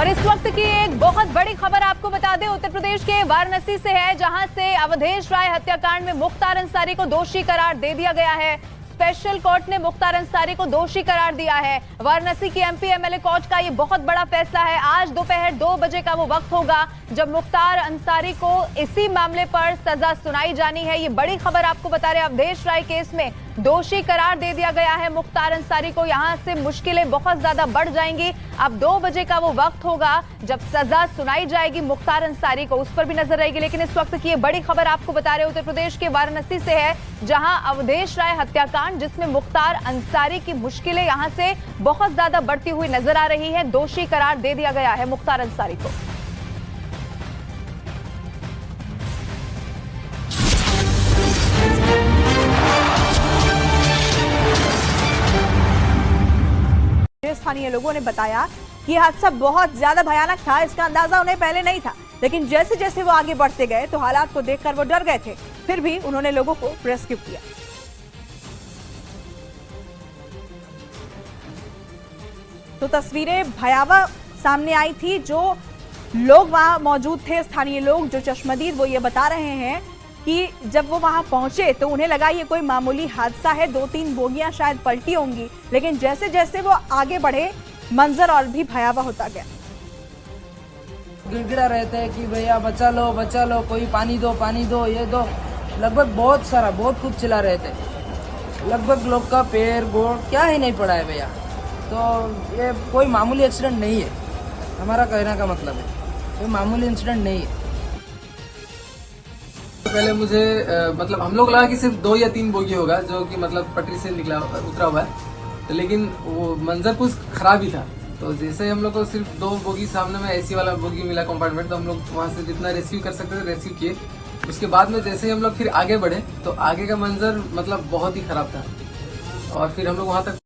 और इस वक्त की एक बहुत बड़ी खबर आपको बता दें, उत्तर प्रदेश के वाराणसी से है, जहां से अवधेश राय हत्याकांड में मुख्तार अंसारी को दोषी करार दे दिया गया है। स्पेशल कोर्ट ने मुख्तार अंसारी को दोषी करार दिया है। वाराणसी की एमपी एमएलए कोर्ट का ये बहुत बड़ा फैसला है। आज दोपहर 2 बजे का वो वक्त होगा जब मुख्तार अंसारी को इसी मामले पर सजा सुनाई जानी है। ये बड़ी खबर आपको बता रहे हैं, अवधेश राय केस में दोषी करार दे दिया गया है मुख्तार अंसारी को। यहां से मुश्किलें बहुत ज्यादा बढ़ जाएंगी। अब 2 बजे का वो वक्त होगा जब सजा सुनाई जाएगी मुख्तार अंसारी को, उस पर भी नजर रहेगी। लेकिन इस वक्त की ये बड़ी खबर आपको बता रहे उत्तर प्रदेश के वाराणसी से है, जहां अवधेश राय हत्याकांड जिसमें मुख्तार अंसारी की मुश्किलें यहां से बहुत ज्यादा बढ़ती हुई नजर आ रही है। दोषी करार दे दिया गया है मुख्तार अंसारी को। स्थानीय लोगों ने बताया कि हादसा बहुत ज्यादा भयानक था, इसका अंदाजा उन्हें पहले नहीं था, लेकिन जैसे जैसे वो आगे बढ़ते गए तो हालात को देखकर वो डर गए थे। फिर भी उन्होंने लोगों को रेस्क्यू किया। तो तस्वीरें भयावह सामने आई थी। जो लोग वहां मौजूद थे, स्थानीय लोग जो चश्मदीद, वो ये बता रहे हैं कि जब वो वहां पहुंचे तो उन्हें लगा ये कोई मामूली हादसा है, 2-3 बोगियां शायद पलटी होंगी, लेकिन जैसे जैसे वो आगे बढ़े मंजर और भी भयावह होता गया। गिड़गिड़ा रहते हैं कि भैया बचा लो, कोई पानी दो, ये दो। लगभग बहुत कुछ चिल्ला रहे थे। लगभग लोग का पैर गोड़ क्या ही नहीं पड़ा है भैया। तो ये कोई मामूली एक्सीडेंट नहीं है, हमारा कहने का मतलब है, कोई मामूली इंसिडेंट नहीं है। पहले मुझे मतलब हम लोग लगा कि सिर्फ 2 या 3 बोगी होगा जो कि मतलब पटरी से उतरा हुआ है, तो लेकिन वो मंजर कुछ खराब ही था। तो जैसे हम लोग को सिर्फ 2 बोगी सामने में एसी वाला बोगी मिला कंपार्टमेंट, तो हम लोग वहाँ से जितना रेस्क्यू कर सकते थे रेस्क्यू किए। उसके बाद में जैसे ही हम लोग फिर आगे बढ़े तो आगे का मंजर मतलब बहुत ही खराब था, और फिर हम लोग वहाँ तक